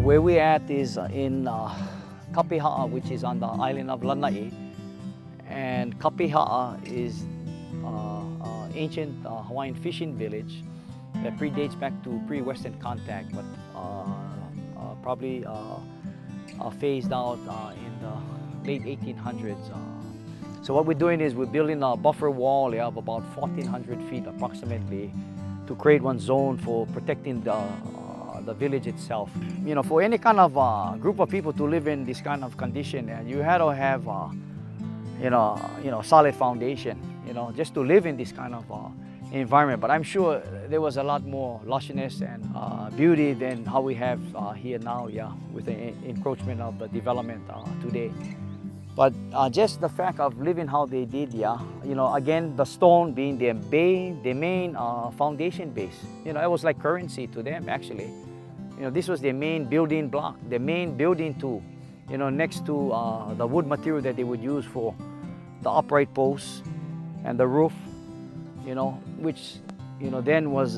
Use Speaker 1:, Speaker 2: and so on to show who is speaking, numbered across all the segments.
Speaker 1: Where we're at is in Kapiha'a, which is on the island of Lanai. And Kapiha'a is ancient Hawaiian fishing village that predates back to pre-Western contact, but probably phased out in the late 1800s. So what we're doing is we're building a buffer wall of about 1,400 feet approximately to create one zone for protecting the village itself. You know, for any kind of group of people to live in this kind of condition, you had to have solid foundation, just to live in this kind of environment. But I'm sure there was a lot more lushness and beauty than how we have here now, with the encroachment of the development today. But just the fact of living how they did, again, the stone being their main foundation base. It was like currency to them, actually. This was their main building block, their main building tool, next to the wood material that they would use for the upright posts and the roof, which, then was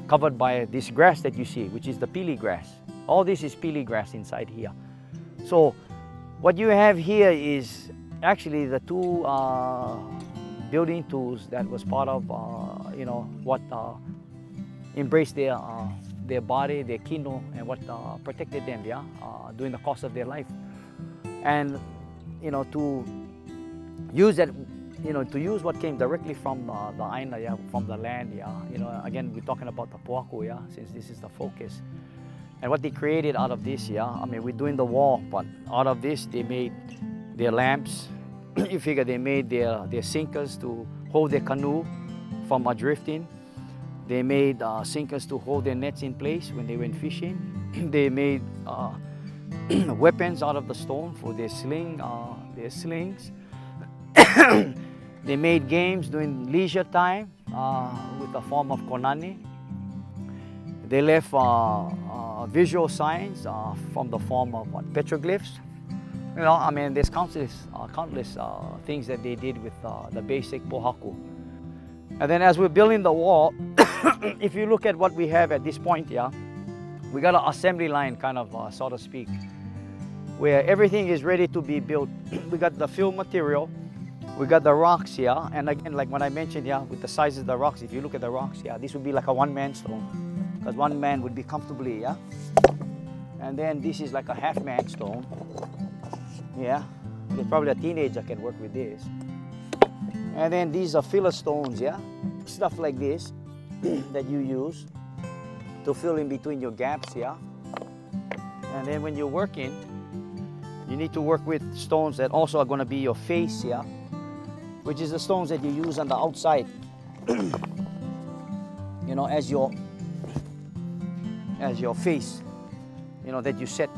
Speaker 1: covered by this grass that you see, which is the pili grass. All this is pili grass inside here. So what you have here is actually the two building tools that was part of, what embraced their body, their kino, and what protected them, during the course of their life. And, to use that, to use what came directly from the aina, from the land, again, we're talking about the poaku, since this is the focus. And what they created out of this, I mean, we're doing the wall, but out of this, they made their lamps. You figure they made their sinkers to hold their canoe from drifting. They made sinkers to hold their nets in place when they went fishing. They made weapons out of the stone for their slings. They made games during leisure time with the form of konani. They left visual signs from the form of petroglyphs. I mean, there's countless things that they did with the basic pohaku. And then as we're building the wall, if you look at what we have at this point, we got an assembly line, kind of, so to speak, where everything is ready to be built. We got the fill material, we got the rocks here, and again, like when I mentioned, with the sizes of the rocks, if you look at the rocks, this would be like a one-man stone, because one man would be comfortably, and then this is like a half-man stone, probably a teenager can work with this. And then these are filler stones, stuff like this that you use to fill in between your gaps, and then when you're working, you need to work with stones that also are going to be your face, which is the stones that you use on the outside, as your face, that you set,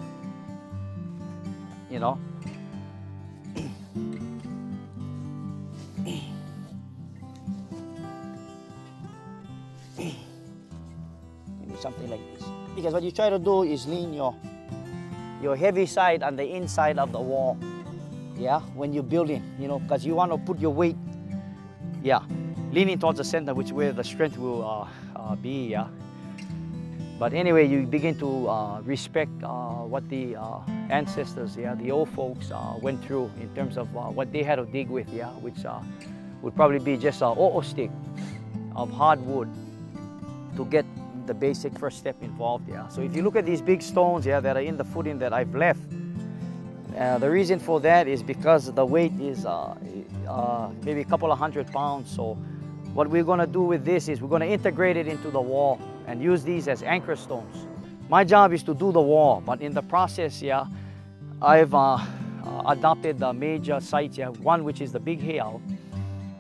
Speaker 1: something like this. Because what you try to do is lean your heavy side on the inside of the wall, when you're building, because you want to put your weight, leaning towards the center, which where the strength will be, But anyway, you begin to respect what the ancestors, the old folks went through in terms of what they had to dig with, which would probably be just an o'o stick of hardwood to get the basic first step involved, So if you look at these big stones, that are in the footing that I've left, the reason for that is because the weight is maybe a couple of 100 pounds. So what we're going to do with this is we're going to integrate it into the wall and use these as anchor stones. My job is to do the wall, but in the process, I've adopted the major sites, one which is the Big Heiau.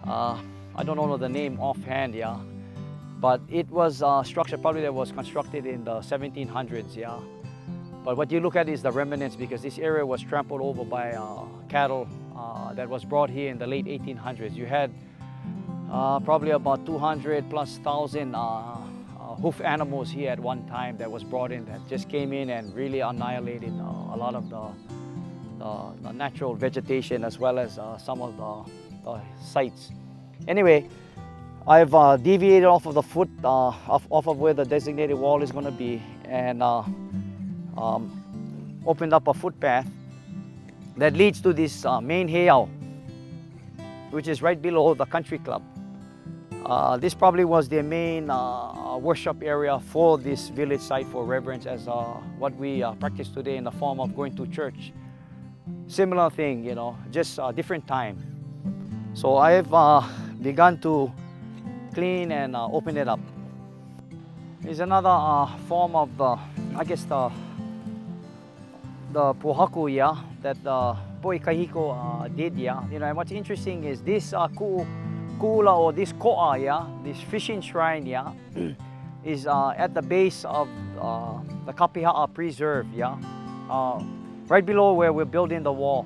Speaker 1: I don't know the name offhand, but it was a structure probably that was constructed in the 1700s, But what you look at is the remnants, because this area was trampled over by cattle that was brought here in the late 1800s. You had probably about 200 plus thousand hoof animals here at one time that was brought in, that just came in and really annihilated a lot of the natural vegetation, as well as some of the sites. Anyway, I've deviated off of the foot, off of where the designated wall is going to be, and opened up a footpath that leads to this main heiau, which is right below the country club. This probably was their main worship area for this village site for reverence, as what we practice today in the form of going to church. Similar thing, you know, just a different time. So I've begun to clean and open it up. Here's another form of the, I guess the pohaku, yeah, that Poikahiko did, yeah. You know, and what's interesting is this kuula, or this ko'a, yeah, this fishing shrine, yeah, is at the base of the Kapiha'a Preserve, yeah, right below where we're building the wall.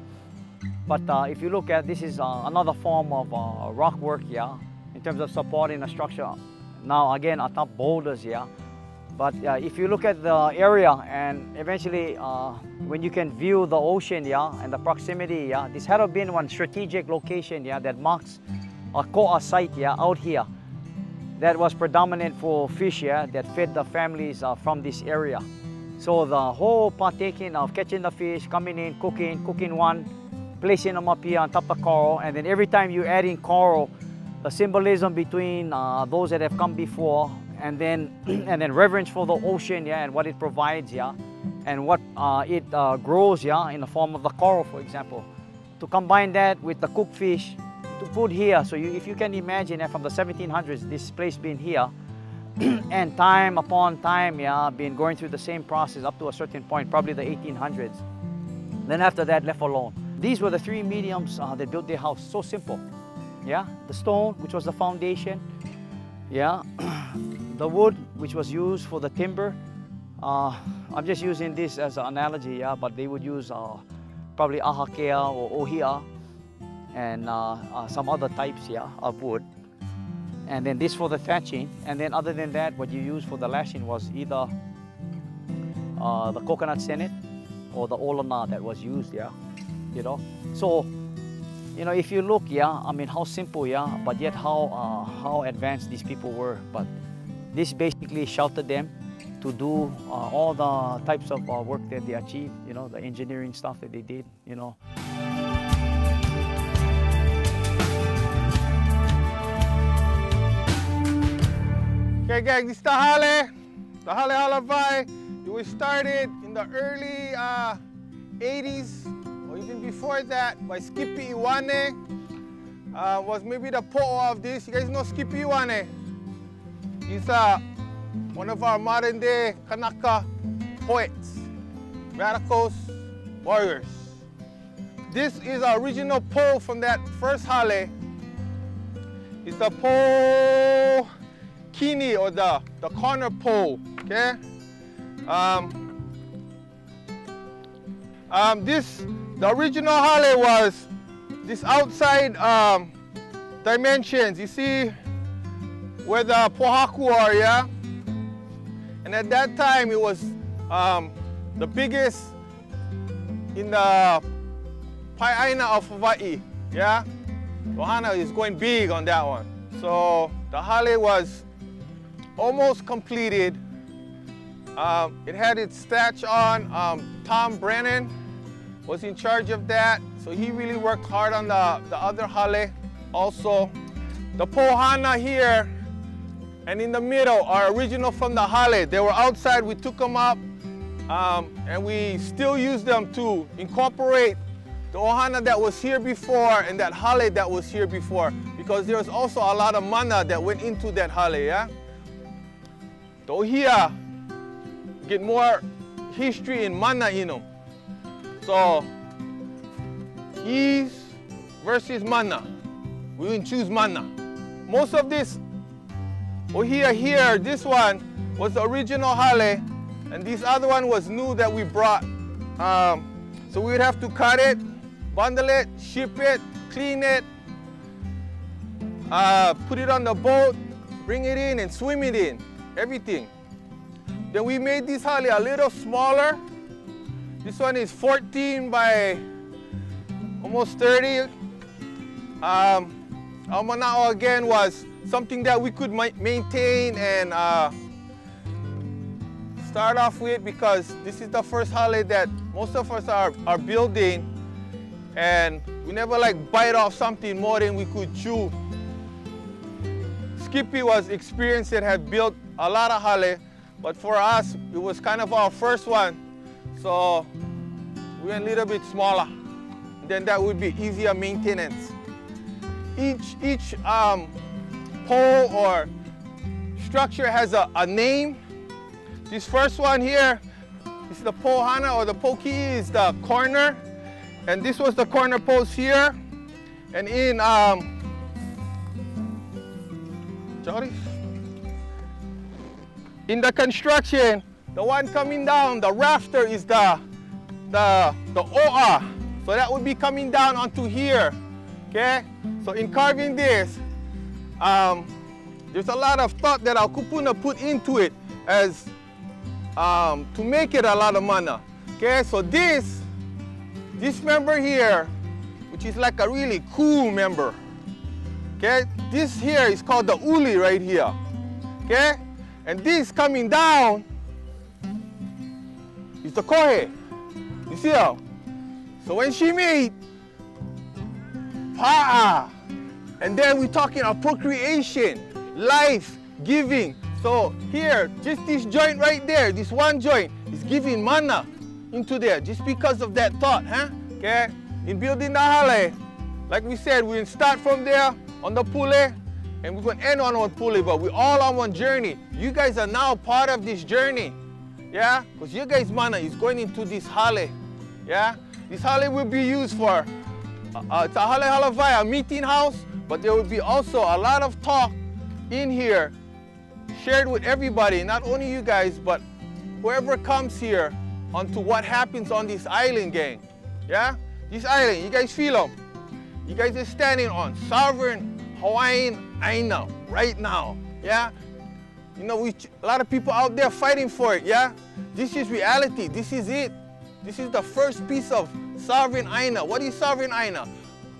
Speaker 1: But if you look at this, is another form of rock work, yeah, in terms of supporting the structure. Now again, atop boulders, yeah. But if you look at the area, and eventually when you can view the ocean, yeah, and the proximity, yeah, this had been one strategic location, yeah, that marks a ko'a site, yeah, out here, that was predominant for fish, yeah, that fed the families from this area. So the whole partaking of catching the fish, coming in, cooking one, placing them up here on top of coral, and then every time you add in coral, the symbolism between those that have come before, and then reverence for the ocean, yeah, and what it provides, yeah, and what it grows, yeah, in the form of the coral, for example. To combine that with the cooked fish, to put here, so if you can imagine that from the 1700s, this place being here, and time upon time, yeah, been going through the same process up to a certain point, probably the 1800s. Then after that, left alone. These were the three mediums that built their house. So simple, yeah. The stone, which was the foundation, yeah. The wood, which was used for the timber. I'm just using this as an analogy, yeah. But they would use probably ahakea or ohia, and some other types, yeah, of wood. And then this for the thatching. And then other than that, what you use for the lashing was either the coconut sennit or the olana that was used, yeah, you know. So, you know, if you look, yeah, I mean, how simple, yeah, but yet how advanced these people were. But this basically sheltered them to do all the types of work that they achieved, you know, the engineering stuff that they did, you know.
Speaker 2: Okay gang, this is Tahale Halavai. It was started in the early 80s, or even before that, by Skippy Iwane. Was maybe the poet of this. You guys know Skippy Iwane? He's one of our modern day Kanaka poets, radicals, warriors. This is our original pole from that first hale. It's the pole kini, or the corner pole, okay? The original hale was this outside dimensions. You see where the pohaku are, yeah? And at that time it was the biggest in the Pai'aina of Hawaii, yeah? Ohana is going big on that one. So the hale was almost completed. It had its thatch on. Tom Brennan was in charge of that, so he really worked hard on the other hale also. The pohana here and in the middle are original from the hale. They were outside, we took them up, and we still use them to incorporate the ohana that was here before and that hale that was here before, because there was also a lot of mana that went into that hale, yeah? The ohia get more history and mana in them. So, ease versus mana. We will choose mana. Most of this ohia here, this one was the original hale, and this other one was new that we brought. So we would have to cut it, bundle it, ship it, clean it, put it on the boat, bring it in and swim it in, everything. Then we made this hale a little smaller. This one is 14 by almost 30. Our manao again was something that we could maintain and start off with, because this is the first hale that most of us are building, and we never like bite off something more than we could chew. Skippy was experienced and had built a lot of hale, but for us, it was kind of our first one. So we went a little bit smaller. Then that would be easier maintenance. Each pole or structure has a name. This first one here is the pole hana, or the poki is the corner. And this was the corner post here. And in the construction, the one coming down, the rafter is the oa. So that would be coming down onto here, okay? So in carving this, there's a lot of thought that our kupuna put into it as to make it a lot of mana, okay? So this member here, which is like a really cool member, okay? This here is called the uli right here, okay? And this coming down is the kohe. You see how? So when she made pa'a, and then we're talking about procreation, life, giving. So here, just this joint right there, this one joint is giving mana into there just because of that thought, huh? Okay? In building the hale, like we said, we will start from there on the pule, and we're going to end on one pule, but we're all on one journey. You guys are now part of this journey, yeah? Because you guys' mana is going into this hale, yeah? This hale will be used for, it's a hale halavai, a meeting house, but there will be also a lot of talk in here, shared with everybody, not only you guys, but whoever comes here, onto what happens on this island, gang. Yeah? This island, you guys feel them? You guys are standing on sovereign Hawaiian aina right now. Yeah? You know, a lot of people out there fighting for it, yeah? This is reality, this is it. This is the first piece of sovereign aina. What is sovereign aina?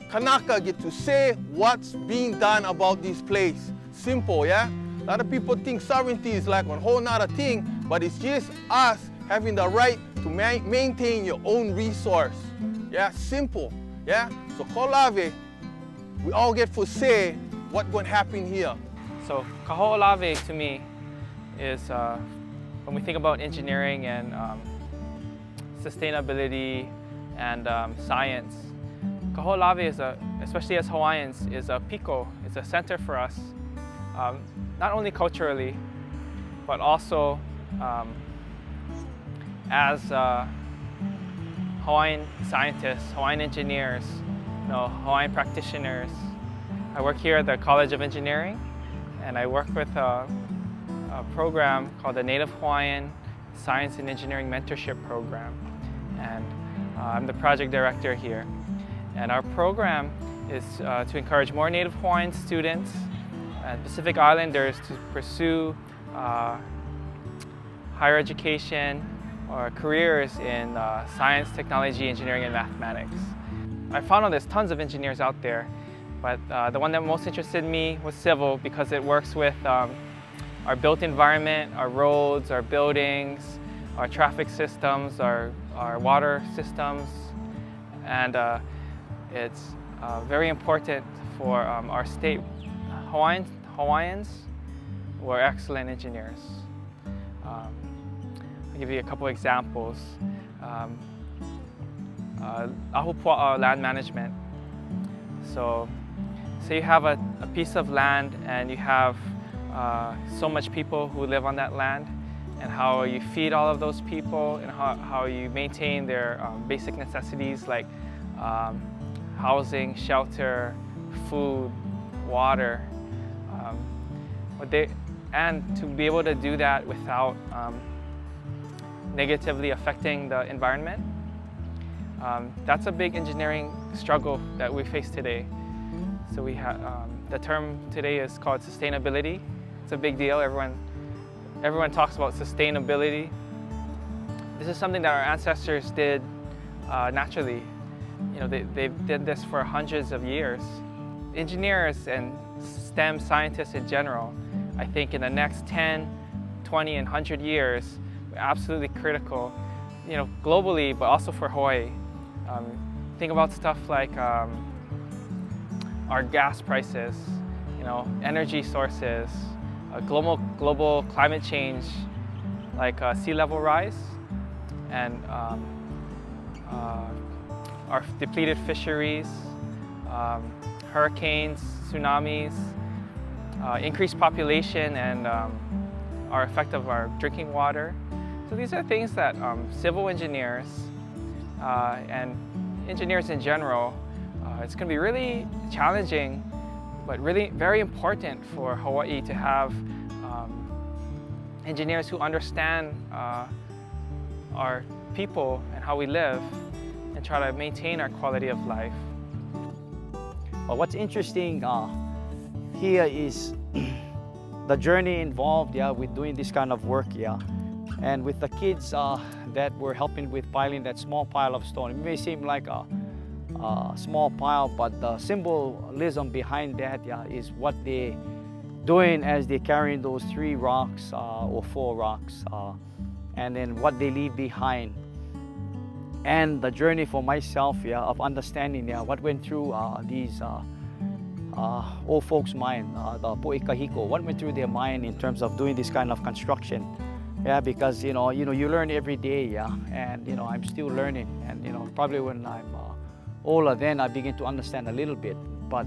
Speaker 2: Kanaka get to say what's being done about this place. Simple, yeah? A lot of people think sovereignty is like a whole nother thing, but it's just us having the right to maintain your own resource. Yeah, simple, yeah? So Kaho'olawe, we all get to say what's going to happen here.
Speaker 3: So Kaho'olawe to me is, when we think about engineering and sustainability and science, Kaho'olawe is especially as Hawaiians, is a piko, it's a center for us, not only culturally, but also as Hawaiian scientists, Hawaiian engineers, you know, Hawaiian practitioners. I work here at the College of Engineering, and I work with a program called the Native Hawaiian Science and Engineering Mentorship Program. And I'm the project director here. And our program is to encourage more Native Hawaiian students and Pacific Islanders to pursue higher education or careers in science, technology, engineering, and mathematics. I found out there's tons of engineers out there, but the one that most interested me was civil because it works with our built environment, our roads, our buildings, our traffic systems, our water systems, and it's very important for our state. Hawaiians were excellent engineers. I'll give you a couple examples. Ahupua'a land management. So say you have a piece of land and you have so much people who live on that land, and how you feed all of those people, and how you maintain their basic necessities like housing, shelter, food, water. And to be able to do that without negatively affecting the environment. That's a big engineering struggle that we face today. So we have the term today is called sustainability. It's a big deal. Everyone talks about sustainability. This is something that our ancestors did naturally. You know, they did this for hundreds of years. Engineers and STEM scientists in general, I think in the next 10, 20, and 100 years, absolutely critical, you know, globally, but also for Hawaii. Think about stuff like our gas prices, you know, energy sources, global climate change, like sea level rise, and our depleted fisheries, hurricanes, tsunamis, increased population, and our effect of our drinking water. So these are things that civil engineers and engineers in general, it's going to be really challenging, but really very important for Hawaii to have engineers who understand our people and how we live and try to maintain our quality of life.
Speaker 1: But what's interesting here is the journey involved, with doing this kind of work, and with the kids that were helping with piling that small pile of stone. It may seem like a small pile, but the symbolism behind that, is what they're doing as they're carrying those 3 rocks or 4 rocks, and then what they leave behind. And the journey for myself, of understanding, what went through these old folks' mind, the Po'ikahiko, what went through their mind in terms of doing this kind of construction. Because you learn every day, and I'm still learning, and probably when I'm older, then I begin to understand a little bit. But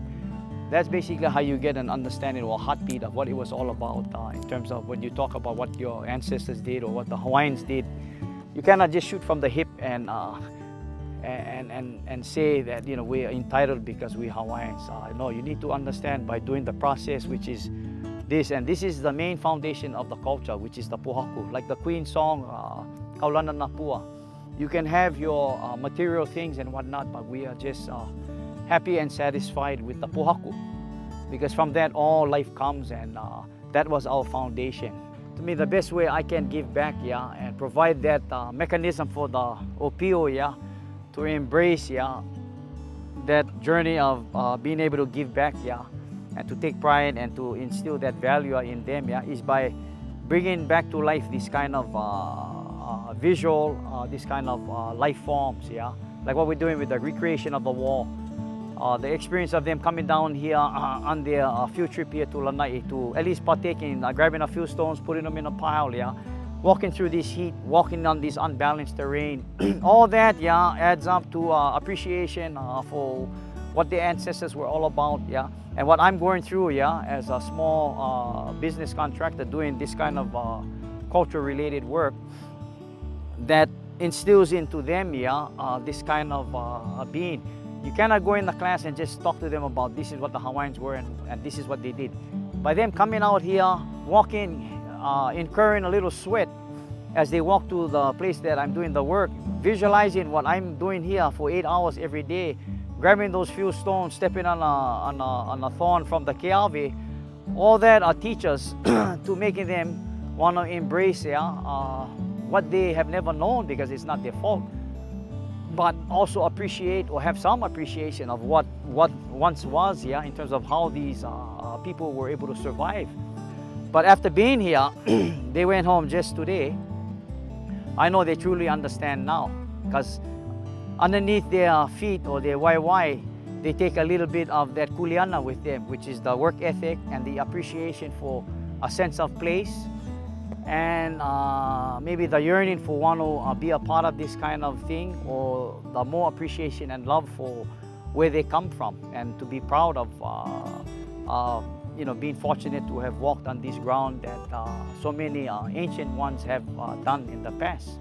Speaker 1: that's basically how you get an understanding or a heartbeat of what it was all about in terms of when you talk about what your ancestors did or what the Hawaiians did. You cannot just shoot from the hip and say that we are entitled because we're Hawaiians. No, you need to understand by doing the process, which is this, and this is the main foundation of the culture, which is the pohaku. Like the Queen song, Kaulana Napua. You can have your material things and whatnot, but we are just happy and satisfied with the pohaku, because from that all life comes, and that was our foundation. To me, the best way I can give back, and provide that mechanism for the Opio, to embrace, that journey of being able to give back, and to take pride and to instill that value in them, is by bringing back to life this kind of visual, this kind of life forms, like what we're doing with the recreation of the wall. The experience of them coming down here on their field trip here to Lanai to at least partake in grabbing a few stones, putting them in a pile, walking through this heat, walking on this unbalanced terrain. All that, adds up to appreciation for what the ancestors were all about, and what I'm going through, as a small business contractor doing this kind of culture-related work, that instills into them, this kind of being. You cannot go in the class and just talk to them about this is what the Hawaiians were and this is what they did. By them coming out here, walking, incurring a little sweat as they walk to the place that I'm doing the work, visualizing what I'm doing here for 8 hours every day, grabbing those few stones, stepping on a thorn from the keawe, all that are teachers to making them want to embrace what they have never known, because it's not their fault, but also appreciate or have some appreciation of what once was, in terms of how these people were able to survive. But after being here, they went home just today. I know they truly understand now, because underneath their feet or their waiwai, they take a little bit of that kuleana with them, which is the work ethic and the appreciation for a sense of place, and maybe the yearning for one to be a part of this kind of thing, or the more appreciation and love for where they come from, and to be proud of being fortunate to have walked on this ground that so many ancient ones have done in the past.